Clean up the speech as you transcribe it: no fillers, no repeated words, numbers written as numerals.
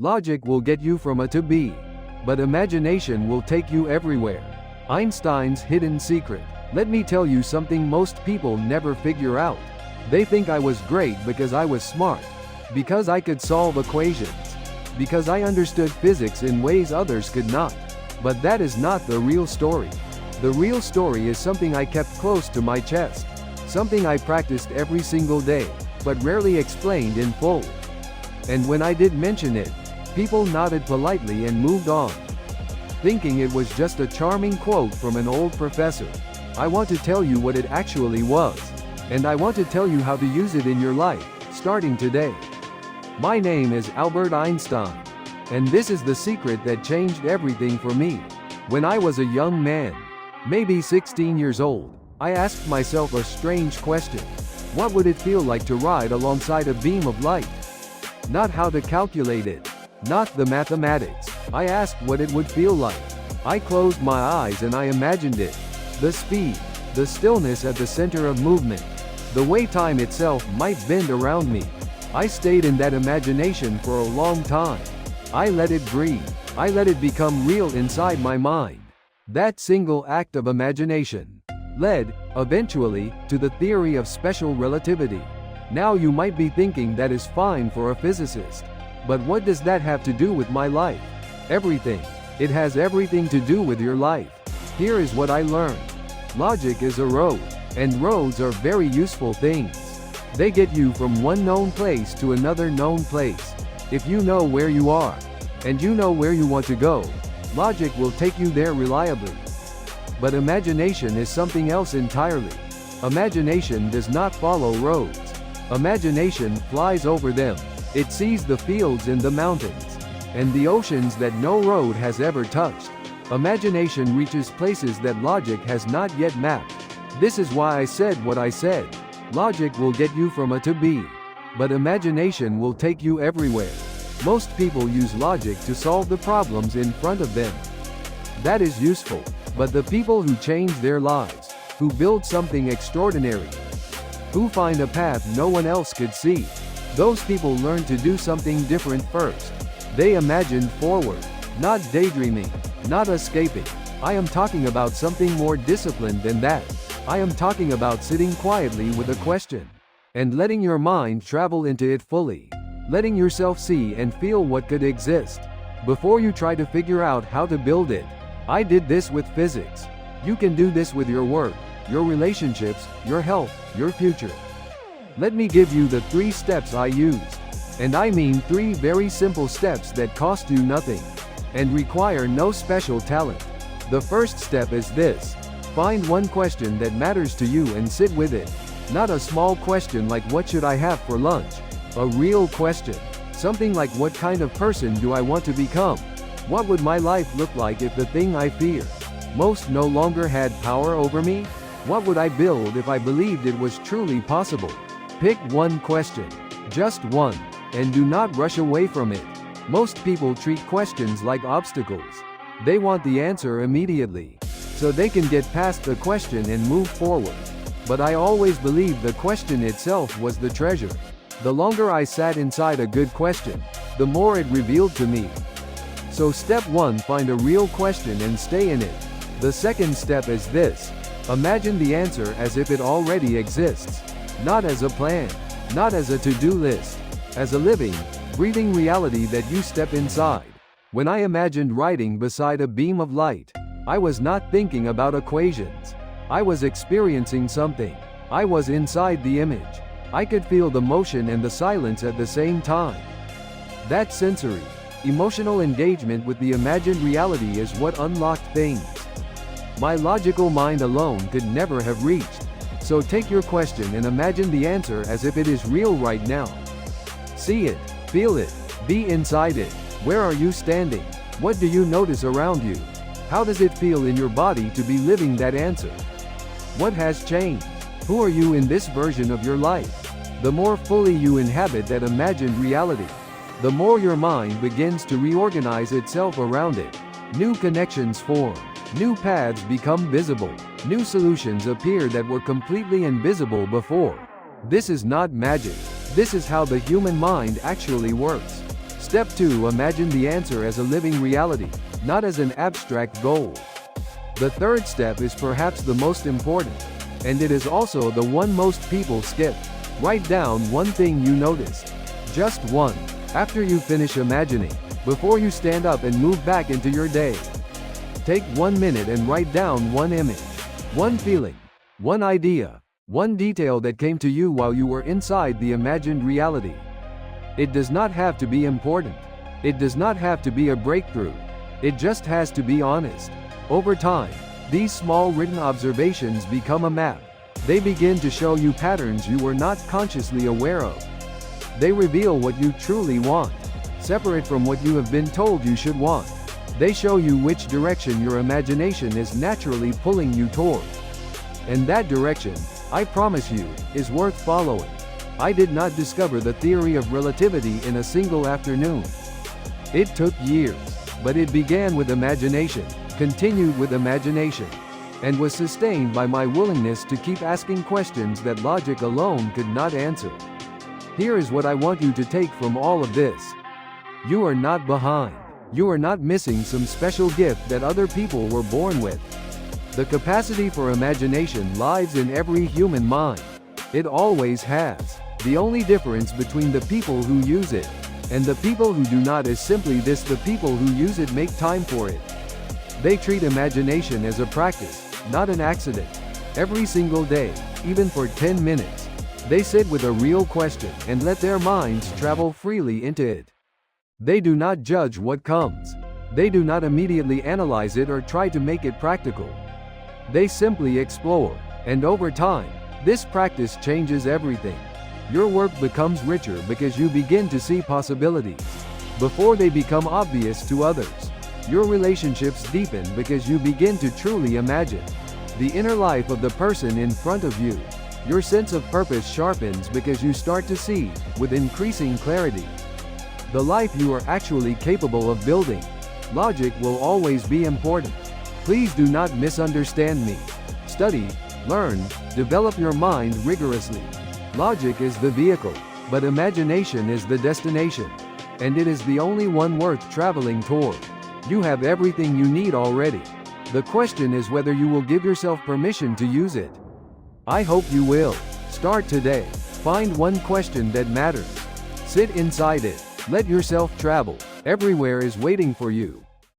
Logic will get you from A to B, but imagination will take you everywhere. Einstein's hidden secret. Let me tell you something most people never figure out. They think I was great because I was smart, because I could solve equations, because I understood physics in ways others could not. But that is not the real story. The real story is something I kept close to my chest, something I practiced every single day, but rarely explained in full. And when I did mention it, people nodded politely and moved on, thinking it was just a charming quote from an old professor. I want to tell you what it actually was, and I want to tell you how to use it in your life, starting today. My name is Albert Einstein, and this is the secret that changed everything for me. When I was a young man, maybe 16 years old, I asked myself a strange question. What would it feel like to ride alongside a beam of light? Not how to calculate it, not the mathematics. I asked what it would feel like. I closed my eyes and I imagined it. The speed, the stillness at the center of movement, the way time itself might bend around me. I stayed in that imagination for a long time. I let it breathe. I let it become real inside my mind. That single act of imagination led, eventually, to the theory of special relativity. Now you might be thinking that is fine for a physicist. But what does that have to do with my life? Everything. It has everything to do with your life. Here is what I learned. Logic is a road, and roads are very useful things. They get you from one known place to another known place. If you know where you are, and you know where you want to go, logic will take you there reliably. But imagination is something else entirely. Imagination does not follow roads. Imagination flies over them. It sees the fields and the mountains, and the oceans that no road has ever touched. Imagination reaches places that logic has not yet mapped. This is why I said what I said. Logic will get you from A to B, but imagination will take you everywhere. Most people use logic to solve the problems in front of them. That is useful, but the people who change their lives, who build something extraordinary, who find a path no one else could see, those people learn to do something different first. They imagine forward, not daydreaming, not escaping. I am talking about something more disciplined than that. I am talking about sitting quietly with a question, and letting your mind travel into it fully. Letting yourself see and feel what could exist, before you try to figure out how to build it. I did this with physics. You can do this with your work, your relationships, your health, your future. Let me give you the 3 steps I used. And I mean 3 very simple steps that cost you nothing, and require no special talent. The first step is this. Find one question that matters to you and sit with it. Not a small question like what should I have for lunch? A real question. Something like what kind of person do I want to become? What would my life look like if the thing I fear most no longer had power over me? What would I build if I believed it was truly possible? Pick one question, just one, and do not rush away from it. Most people treat questions like obstacles. They want the answer immediately, so they can get past the question and move forward. But I always believed the question itself was the treasure. The longer I sat inside a good question, the more it revealed to me. So step 1, find a real question and stay in it. The second step is this. Imagine the answer as if it already exists. Not as a plan, not as a to-do list, as a living, breathing reality that you step inside. When I imagined riding beside a beam of light, I was not thinking about equations. I was experiencing something. I was inside the image. I could feel the motion and the silence at the same time. That sensory, emotional engagement with the imagined reality is what unlocked things my logical mind alone could never have reached. So take your question and imagine the answer as if it is real right now. See it, feel it, be inside it. Where are you standing? What do you notice around you? How does it feel in your body to be living that answer? What has changed? Who are you in this version of your life? The more fully you inhabit that imagined reality, the more your mind begins to reorganize itself around it. New connections form. New paths become visible. New solutions appear that were completely invisible before. This is not magic. This is how the human mind actually works. Step 2. Imagine the answer as a living reality, not as an abstract goal. The third step is perhaps the most important, and it is also the one most people skip. Write down one thing you noticed. Just one. After you finish imagining, before you stand up and move back into your day, take 1 minute and write down one image, one feeling, one idea, one detail that came to you while you were inside the imagined reality. It does not have to be important. It does not have to be a breakthrough. It just has to be honest. Over time, these small written observations become a map. They begin to show you patterns you were not consciously aware of. They reveal what you truly want, separate from what you have been told you should want. They show you which direction your imagination is naturally pulling you toward. And that direction, I promise you, is worth following. I did not discover the theory of relativity in a single afternoon. It took years, but it began with imagination, continued with imagination, and was sustained by my willingness to keep asking questions that logic alone could not answer. Here is what I want you to take from all of this. You are not behind. You are not missing some special gift that other people were born with. The capacity for imagination lies in every human mind. It always has. The only difference between the people who use it and the people who do not is simply this: the people who use it make time for it. They treat imagination as a practice, not an accident. Every single day, even for 10 minutes, they sit with a real question and let their minds travel freely into it. They do not judge what comes. They do not immediately analyze it or try to make it practical. They simply explore, and over time, this practice changes everything. Your work becomes richer because you begin to see possibilities before they become obvious to others. Your relationships deepen because you begin to truly imagine the inner life of the person in front of you. Your sense of purpose sharpens because you start to see, with increasing clarity, the life you are actually capable of building. Logic will always be important. Please do not misunderstand me. Study, learn, develop your mind rigorously. Logic is the vehicle, but imagination is the destination. And it is the only one worth traveling toward. You have everything you need already. The question is whether you will give yourself permission to use it. I hope you will. Start today. Find one question that matters. Sit inside it. Let yourself travel. Everywhere is waiting for you.